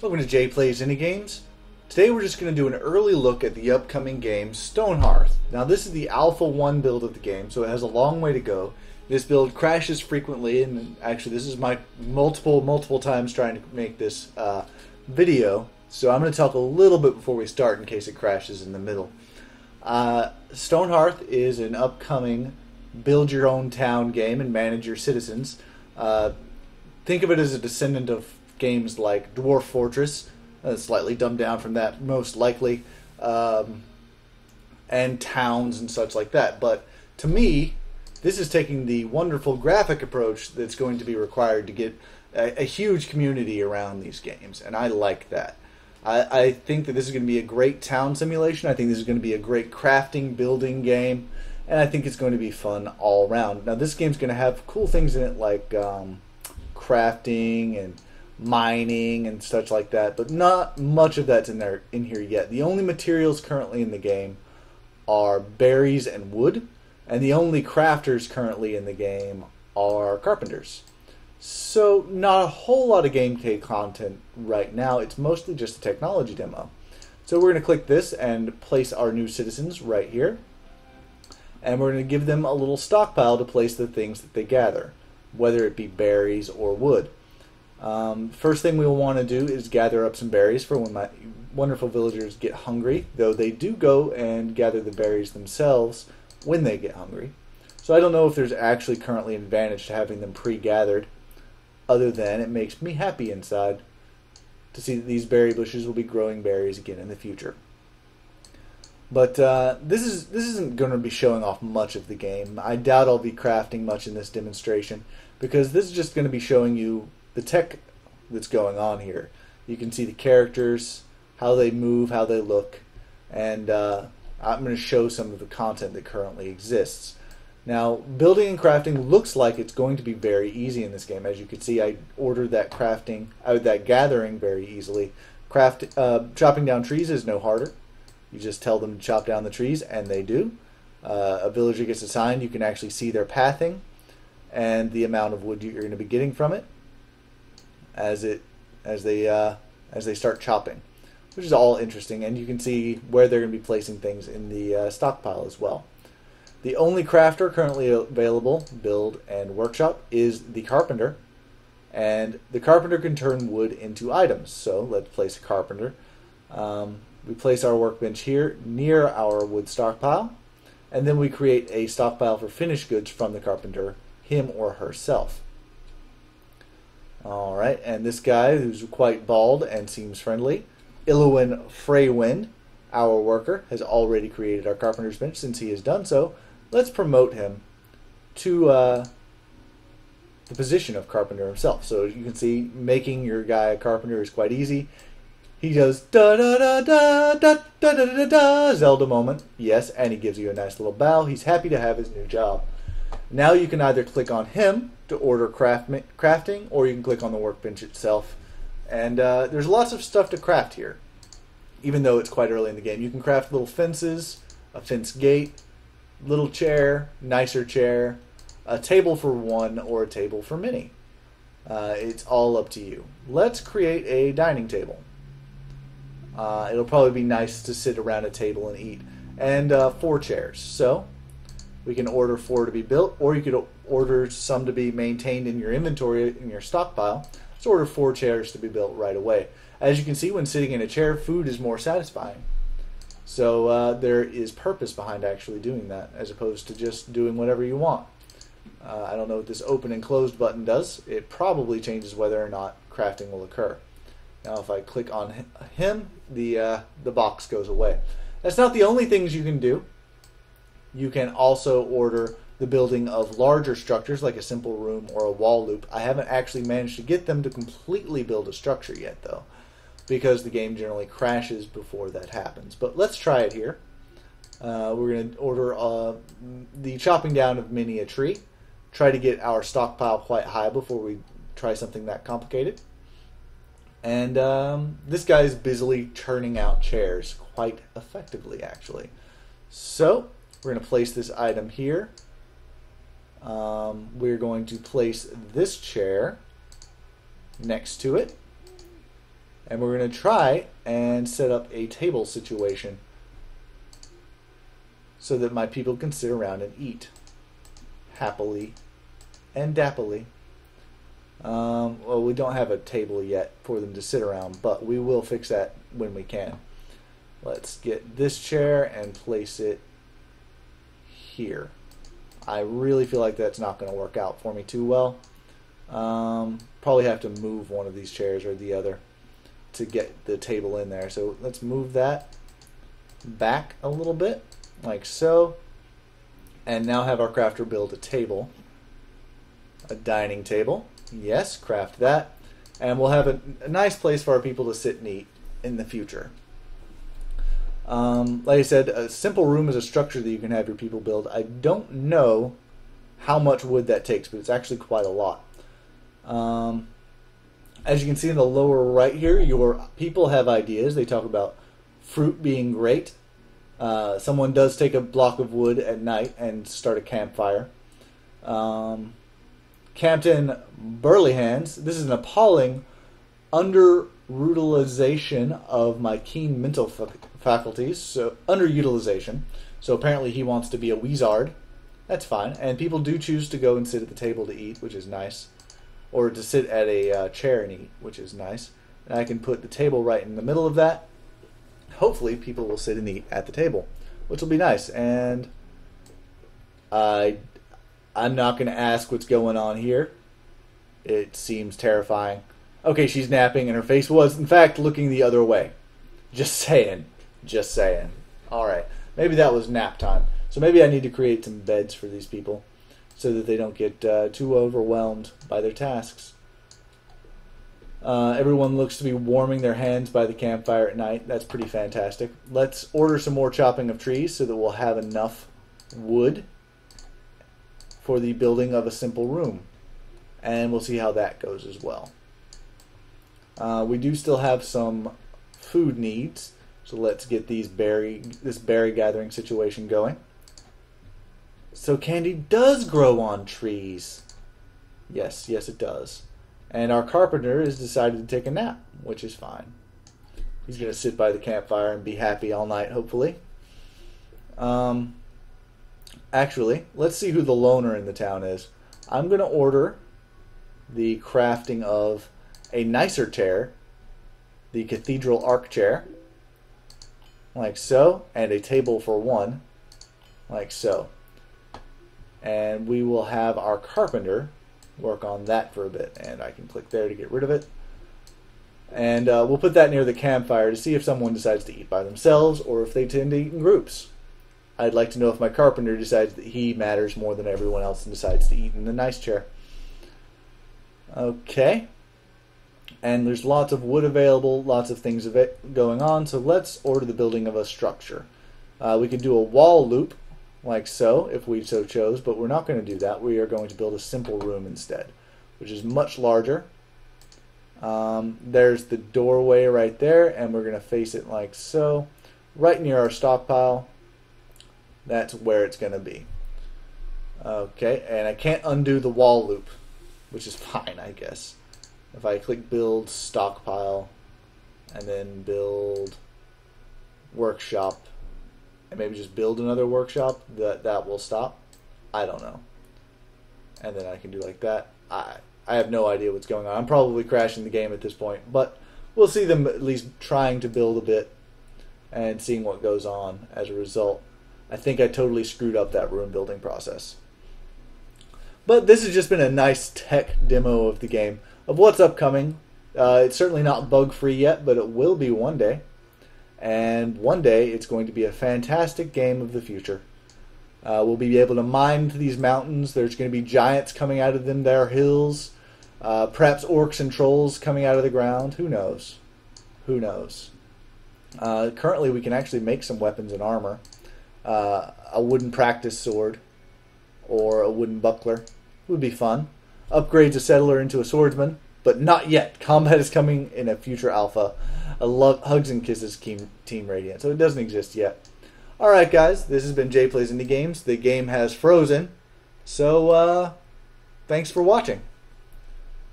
Welcome to Jay Plays Indie Games. Today we're just going to do an early look at the upcoming game, Stonehearth. Now this is the Alpha 1 build of the game, so it has a long way to go. This build crashes frequently, and actually this is my multiple times trying to make this video, so I'm going to talk a little bit before we start in case it crashes in the middle. Stonehearth is an upcoming build your own town game and manage your citizens. Think of it as a descendant of games like Dwarf Fortress, slightly dumbed down from that most likely, and towns and such like that. But to me, this is taking the wonderful graphic approach that's going to be required to get a huge community around these games, and I like that. I think that this is going to be a great town simulation. I think this is going to be a great crafting, building game, and I think it's going to be fun all around. Now, this game's going to have cool things in it like crafting and mining and such like that, but not much of that's in here yet. The only materials currently in the game are berries and wood, and the only crafters currently in the game are carpenters. So not a whole lot of gameplay content right now. It's mostly just a technology demo. So we're going to click this and place our new citizens right here, and we're going to give them a little stockpile to place the things that they gather, whether it be berries or wood. First thing we will want to do is gather up some berries for when my wonderful villagers get hungry, though they do go and gather the berries themselves when they get hungry. So I don't know if there's actually currently an advantage to having them pre-gathered, other than it makes me happy inside to see that these berry bushes will be growing berries again in the future. But this isn't going to be showing off much of the game. I doubt I'll be crafting much in this demonstration, because this is just going to be showing you the tech that's going on here. You can see the characters, how they move, how they look, and I'm going to show some of the content that currently exists. Now, building and crafting looks like it's going to be very easy in this game. As you can see, I ordered that gathering very easily. Chopping down trees is no harder. You just tell them to chop down the trees, and they do. A villager gets assigned. You can actually see their pathing and the amount of wood you're going to be getting from it as they start chopping, which is all interesting. And you can see where they're going to be placing things in the stockpile as well. The only crafter currently available, build and workshop, is the carpenter, and the carpenter can turn wood into items. So let's place a carpenter. We place our workbench here near our wood stockpile, and then we create a stockpile for finished goods from the carpenter, him or herself. Alright, and this guy, who's quite bald and seems friendly, Illuin Freywind, our worker, has already created our carpenter's bench. Since he has done so, let's promote him to the position of carpenter himself. So you can see making your guy a carpenter is quite easy. He does da da da da da da da da da Zelda moment. Yes, and he gives you a nice little bow. He's happy to have his new job. Now you can either click on him to order crafting, or you can click on the workbench itself. And there's lots of stuff to craft here, even though it's quite early in the game. You can craft little fences, a fence gate, little chair, nicer chair, a table for one, or a table for many. It's all up to you. Let's create a dining table. It'll probably be nice to sit around a table and eat. And 4 chairs. So we can order 4 to be built, or you could order some to be maintained in your inventory, in your stockpile. Let's order 4 chairs to be built right away. As you can see, when sitting in a chair, food is more satisfying. So there is purpose behind actually doing that, as opposed to just doing whatever you want. I don't know what this open and closed button does. It probably changes whether or not crafting will occur. Now if I click on him, the box goes away. That's not the only things you can do. You can also order the building of larger structures, like a simple room or a wall loop. I haven't actually managed to get them to completely build a structure yet, though, because the game generally crashes before that happens. But let's try it here. We're going to order the chopping down of many a tree. Try to get our stockpile quite high before we try something that complicated. And this guy is busily churning out chairs quite effectively, actually. So we're going to place this item here. We're going to place this chair next to it. And we're going to try and set up a table situation so that my people can sit around and eat happily and dappily. Well, we don't have a table yet for them to sit around, but we will fix that when we can. Let's get this chair and place it here. I really feel like that's not going to work out for me too well. Probably have to move one of these chairs or the other to get the table in there. So let's move that back a little bit, like so. And now have our crafter build a table. A dining table. Yes, craft that. And we'll have a nice place for our people to sit and eat in the future. Like I said, a simple room is a structure that you can have your people build. I don't know how much wood that takes, but it's actually quite a lot. As you can see in the lower right here, your people have ideas. They talk about fruit being great. Someone does take a block of wood at night and start a campfire. Captain Burleyhands, this is an appalling underutilization of my keen mental faculties. So underutilization. So apparently he wants to be a wizard. That's fine. And people do choose to go and sit at the table to eat, which is nice. Or to sit at a chair and eat, which is nice. And I can put the table right in the middle of that. Hopefully people will sit and eat at the table, which will be nice. And I'm not going to ask what's going on here. It seems terrifying. Okay, she's napping and her face was, in fact, looking the other way. Just saying. Just saying. Alright, maybe that was nap time. So maybe I need to create some beds for these people so that they don't get too overwhelmed by their tasks. Everyone looks to be warming their hands by the campfire at night. That's pretty fantastic. Let's order some more chopping of trees so that we'll have enough wood for the building of a simple room. And we'll see how that goes as well. We do still have some food needs, so let's get this berry gathering situation going. So candy does grow on trees. Yes, it does. And our carpenter has decided to take a nap, which is fine. He's going to sit by the campfire and be happy all night, hopefully. Actually, let's see who the loner in the town is. I'm going to order the crafting of a nicer chair, the cathedral arc chair, like so, and a table for one, like so. And we will have our carpenter work on that for a bit, and I can click there to get rid of it. And we'll put that near the campfire to see if someone decides to eat by themselves or if they tend to eat in groups. I'd like to know if my carpenter decides that he matters more than everyone else and decides to eat in the nice chair. Okay. And there's lots of wood available, lots of things going on, so let's order the building of a structure. We can do a wall loop, like so, if we so chose, but we're not going to do that. We are going to build a simple room instead, which is much larger. There's the doorway right there, and we're going to face it like so, right near our stockpile. That's where it's going to be. Okay, and I can't undo the wall loop, which is fine, I guess. If I click build stockpile and then build workshop and maybe just build another workshop, that will stop. I don't know. And then I can do like that. I have no idea what's going on. I'm probably crashing the game at this point, but we'll see them at least trying to build a bit and seeing what goes on as a result. I think I totally screwed up that room building process. But this has just been a nice tech demo of the game, of what's upcoming. It's certainly not bug-free yet, but it will be one day. And one day it's going to be a fantastic game of the future. We'll be able to mine these mountains. There's going to be giants coming out of them. There are hills. Perhaps orcs and trolls coming out of the ground. Who knows? Who knows? Currently we can actually make some weapons and armor. A wooden practice sword or a wooden buckler would be fun. Upgrades a settler into a swordsman, but not yet. Combat is coming in a future alpha. I love Hugs and Kisses Team Radiant, so it doesn't exist yet. Alright guys, this has been Jay Plays Indie Games. The game has frozen, so thanks for watching.